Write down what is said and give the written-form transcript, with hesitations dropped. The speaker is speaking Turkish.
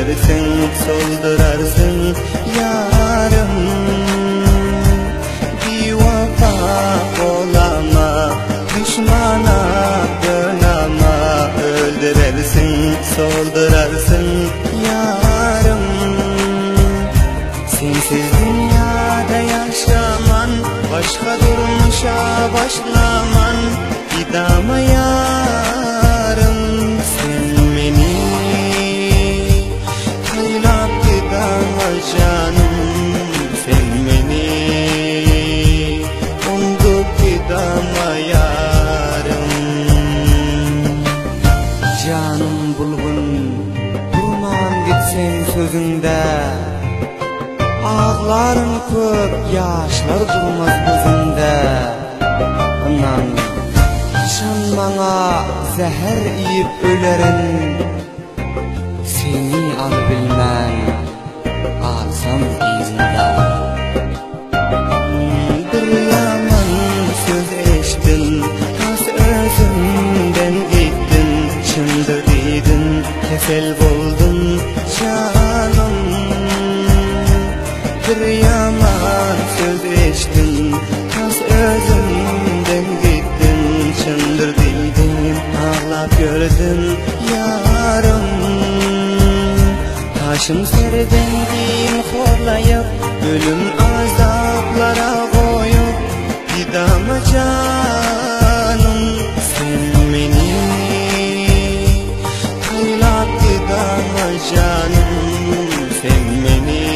öldürersin, soldurarsın yarım. Bir vafa olama, düşmana dönama, öldürersin, soldurarsın yarım. Sensiz dünyada yaşaman, başka durmuşa başlaman, idama yarım. Sen beni kaynap idama canım, sen beni undup idama yarım. Canım bulgun, durmam gitsen sözünde, ağlarım köp, yaşlar durmaz gözümde. Ondan can bana zehir yiyip ölerin, seni al bilmem, alsam izinden. Bir yaman söz eştin, tas özümden gittin, çındır dedin, kesel buldun canım. Bir yaman söz eştin, tas özümden gittin, çındır dedin, ağlap gördüm yarım. Taşım serdendim horlayıp, ölüm azaplara koyup, idama canım. Sen beni kaynap idama canım, sen beni